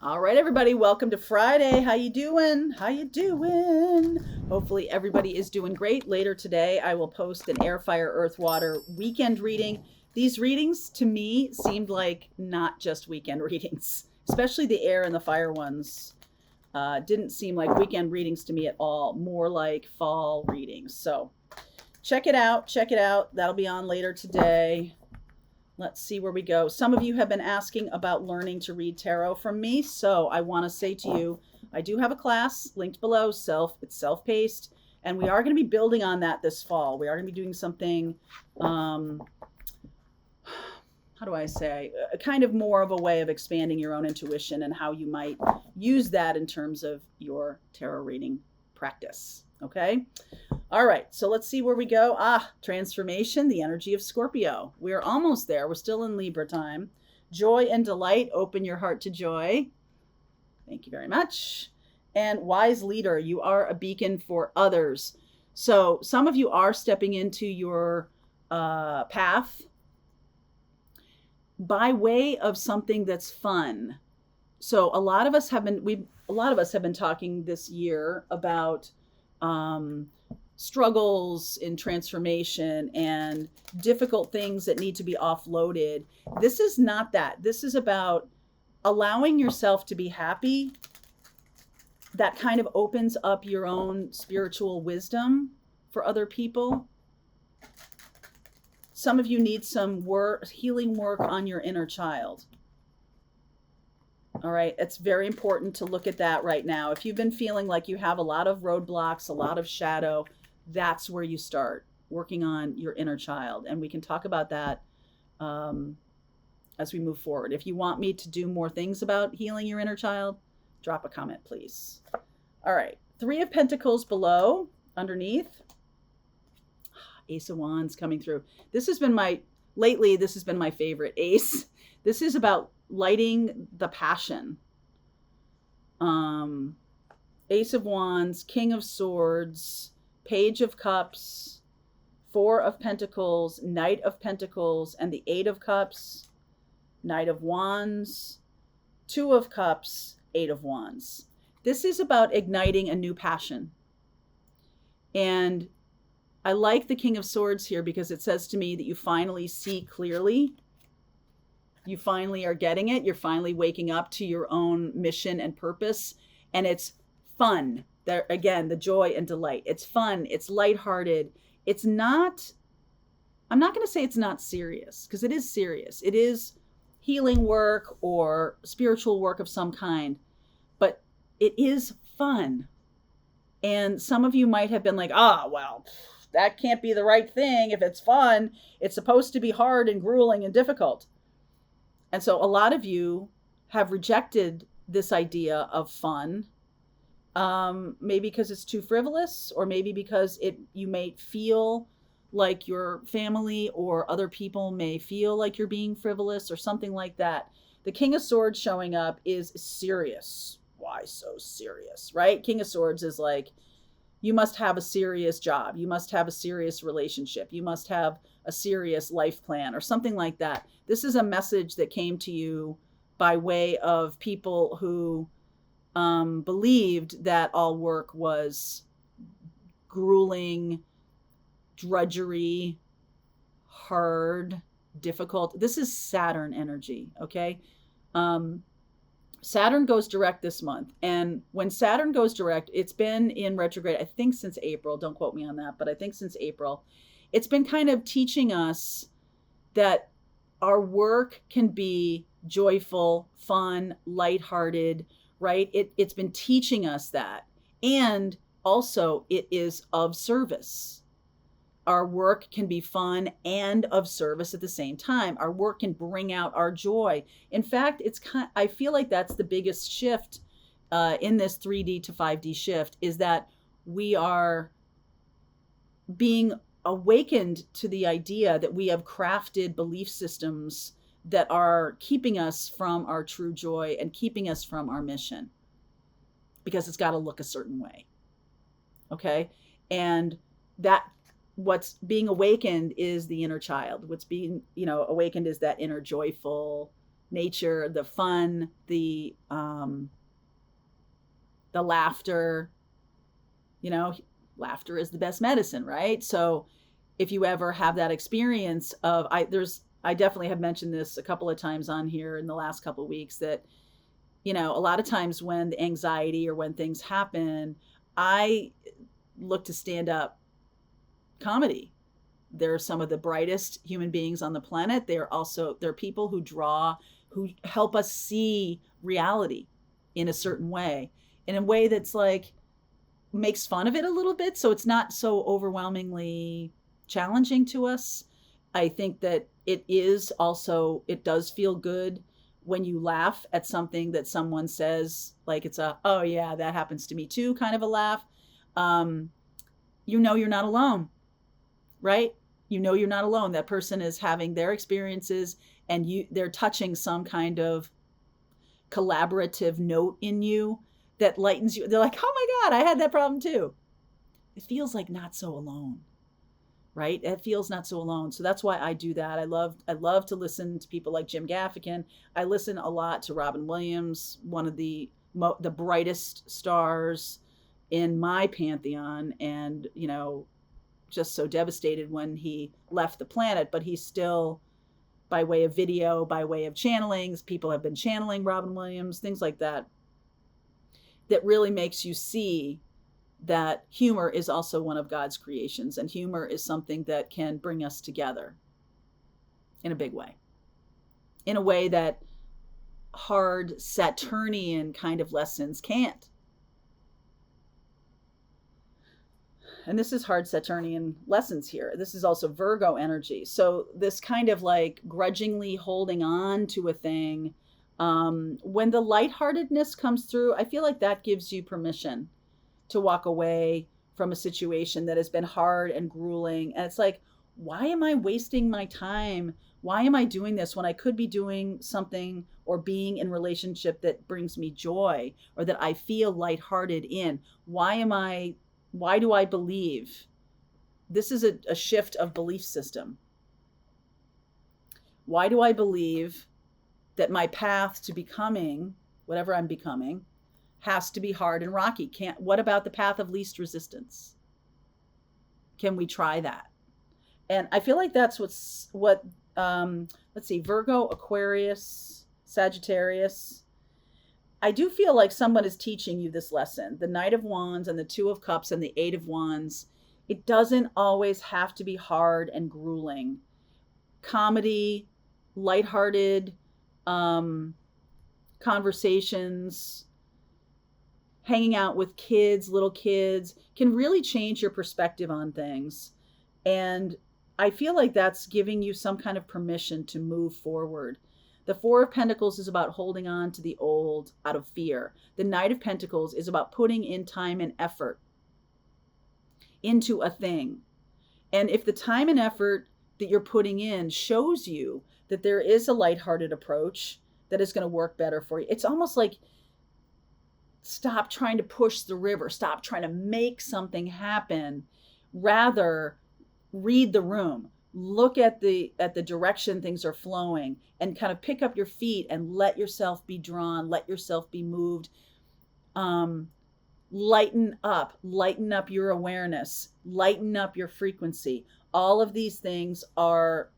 All right, everybody, welcome to Friday. How you doing? How you doing? Hopefully everybody is doing great. Later today, I will post an Air, Fire, Earth, Water weekend reading. These readings to me seemed like not just weekend readings, especially the air and the fire ones. Didn't seem like weekend readings to me at all, more like fall readings. So check it out. Check it out. That'll be on later today. Let's see where we go. Some of you have been asking about learning to read tarot from me. So I want to say to you, I do have a class linked below. It's self-paced. And we are going to be building on that this fall. We are going to be doing something, how do I say, a kind of more of a way of expanding your own intuition and how you might use that in terms of your tarot reading practice. Okay. All right. So let's see where we go. Transformation, the energy of Scorpio. We're almost there. We're still in Libra time. Joy and delight. Open your heart to joy. Thank you very much. And wise leader, you are a beacon for others. So some of you are stepping into your path by way of something that's fun. So a lot of us have been talking this year about struggles in transformation and difficult things that need to be offloaded. This is not that. This is about allowing yourself to be happy. That kind of opens up your own spiritual wisdom for other people. Some of you need some healing work on your inner child. All right, it's very important to look at that right now. If you've been feeling like you have a lot of roadblocks, a lot of shadow, that's where you start working on your inner child. And we can talk about that as we move forward. If you want me to do more things about healing your inner child, drop a comment, please. All right, 3 of Pentacles below, underneath. Ace of Wands coming through. This has been my favorite ace. This is about lighting the passion. Ace of Wands, King of Swords, Page of Cups, 4 of Pentacles, Knight of Pentacles, and the 8 of Cups, Knight of Wands, 2 of Cups, 8 of Wands. This is about igniting a new passion. And I like the King of Swords here because it says to me that you finally see clearly. You finally are getting it. You're finally waking up to your own mission and purpose. And it's fun. There again, the joy and delight. It's fun. It's lighthearted. It's not, I'm not going to say it's not serious, because it is serious. It is healing work or spiritual work of some kind, but it is fun. And some of you might have been like, well, that can't be the right thing. If it's fun, it's supposed to be hard and grueling and difficult. And so a lot of you have rejected this idea of fun, maybe because it's too frivolous, or maybe because you may feel like your family or other people may feel like you're being frivolous or something like that. The King of Swords showing up is serious. Why so serious, right? King of Swords is like, you must have a serious job. You must have a serious relationship. You must have a serious life plan or something like that. This is a message that came to you by way of people who believed that all work was grueling, drudgery, hard, difficult. This is Saturn energy, okay? Saturn goes direct this month. And when Saturn goes direct, it's been in retrograde, I think since April. Don't quote me on that, but I think since April. It's been kind of teaching us that our work can be joyful, fun, lighthearted, right? It's been teaching us that. And also it is of service. Our work can be fun and of service at the same time. Our work can bring out our joy. In fact, I feel like that's the biggest shift in this 3D to 5D shift, is that we are being awakened to the idea that we have crafted belief systems that are keeping us from our true joy and keeping us from our mission, because it's got to look a certain way. Okay. And what's being awakened is the inner child. What's being, awakened is that inner joyful, nature, the fun, the laughter. You know, laughter is the best medicine, right? So if you ever have that experience of, I definitely have mentioned this a couple of times on here in the last couple of weeks, that, you know, a lot of times when the anxiety or when things happen, I look to stand up comedy. They're some of the brightest human beings on the planet. They're people who help us see reality in a certain way, in a way that's like makes fun of it a little bit, so it's not so overwhelmingly challenging to us. I think that it does feel good when you laugh at something that someone says, like it's a, oh yeah, that happens to me too kind of a laugh. um you know, you're not alone, right? You know, you're not alone. That person is having their experiences, and they're touching some kind of collaborative note in you that lightens you. They're like, oh my God, I had that problem too. It feels like not so alone, right? It feels not so alone. So that's why I do that. I love to listen to people like Jim Gaffigan. I listen a lot to Robin Williams, one of the brightest stars in my pantheon, and you know, just so devastated when he left the planet, but he's still, by way of video, by way of channelings, people have been channeling Robin Williams, things like that, that really makes you see that humor is also one of God's creations, and humor is something that can bring us together in a big way, in a way that hard Saturnian kind of lessons can't. And this is hard Saturnian lessons here. This is also Virgo energy. So this kind of like grudgingly holding on to a thing, when the lightheartedness comes through, I feel like that gives you permission to walk away from a situation that has been hard and grueling. And it's like, why am I wasting my time? Why am I doing this when I could be doing something or being in relationship that brings me joy, or that I feel lighthearted in? Why do I believe? This is a shift of belief system. Why do I believe that my path to becoming whatever I'm becoming has to be hard and rocky? What about the path of least resistance? Can we try that? And I feel like that's what let's see, Virgo, Aquarius, Sagittarius. I do feel like someone is teaching you this lesson. The Knight of Wands and the Two of Cups and the Eight of Wands. It doesn't always have to be hard and grueling. Comedy, lighthearted conversations, hanging out with kids, little kids, can really change your perspective on things. And I feel like that's giving you some kind of permission to move forward. The Four of Pentacles is about holding on to the old out of fear. The Knight of Pentacles is about putting in time and effort into a thing. And if the time and effort that you're putting in shows you that there is a lighthearted approach that is going to work better for you, it's almost like, stop trying to push the river, stop trying to make something happen. Rather, read the room. Look at the direction things are flowing, and kind of pick up your feet and let yourself be drawn, let yourself be moved. Lighten up your awareness, lighten up your frequency. All of these things are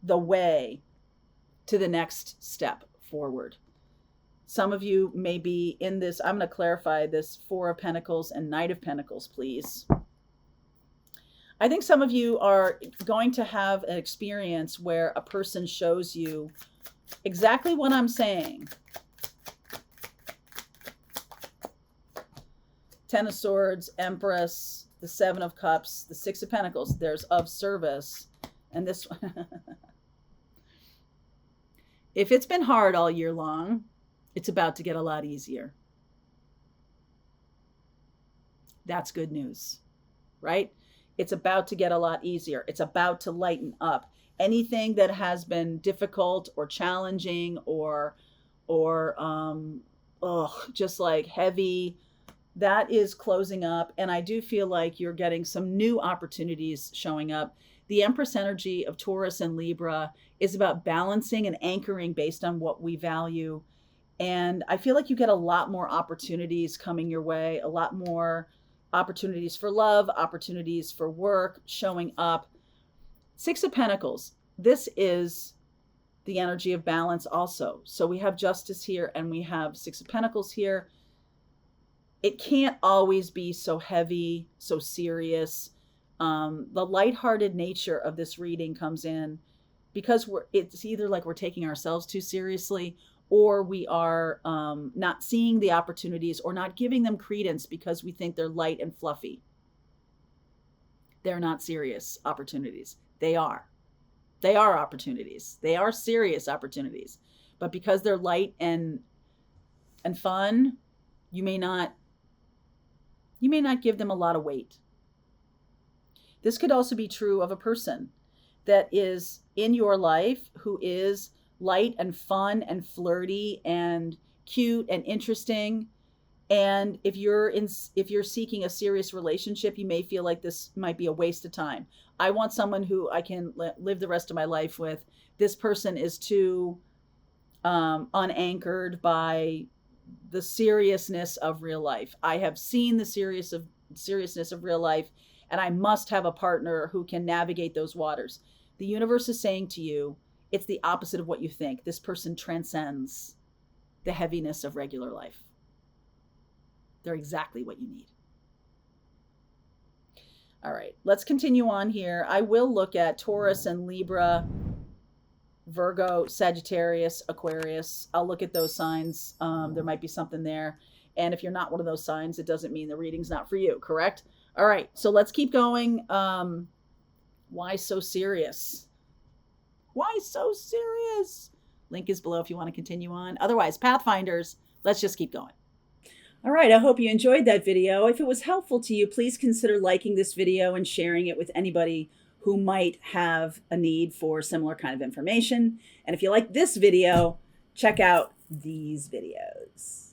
the way to the next step forward. Some of you may be in this. I'm going to clarify this Four of Pentacles and Knight of Pentacles, please. I think some of you are going to have an experience where a person shows you exactly what I'm saying. Ten of Swords, Empress, the Seven of Cups, the Six of Pentacles. There's of service. And this one. If it's been hard all year long, it's about to get a lot easier. That's good news, right? It's about to get a lot easier. It's about to lighten up. Anything that has been difficult or challenging or just like heavy, that is closing up. And I do feel like you're getting some new opportunities showing up The Empress energy of Taurus and Libra is about balancing and anchoring based on what we value. And I feel like you get a lot more opportunities coming your way, a lot more opportunities for love, opportunities for work showing up. Six of Pentacles. This is the energy of balance also. So we have Justice here and we have Six of Pentacles here. It can't always be so heavy, so serious. The lighthearted nature of this reading comes in because it's either like we're taking ourselves too seriously, or we are not seeing the opportunities or not giving them credence because we think they're light and fluffy. They're not serious opportunities. They are. They are opportunities. They are serious opportunities. But because they're light and fun, you may not give them a lot of weight. This could also be true of a person that is in your life who is light and fun and flirty and cute and interesting. And if you're seeking a serious relationship, you may feel like this might be a waste of time. I want someone who I can live the rest of my life with. This person is too unanchored by the seriousness of real life. I have seen the seriousness of real life, and I must have a partner who can navigate those waters. The universe is saying to you, it's the opposite of what you think. This person transcends the heaviness of regular life. They're exactly what you need. All right, let's continue on here. I will look at Taurus and Libra, Virgo, Sagittarius, Aquarius. I'll look at those signs. There might be something there. And if you're not one of those signs, it doesn't mean the reading's not for you, correct? All right, so let's keep going. Why so serious? Why so serious? Link is below if you want to continue on. Otherwise, Pathfinders, let's just keep going. All right, I hope you enjoyed that video. If it was helpful to you, please consider liking this video and sharing it with anybody who might have a need for similar kind of information. And if you like this video, check out these videos.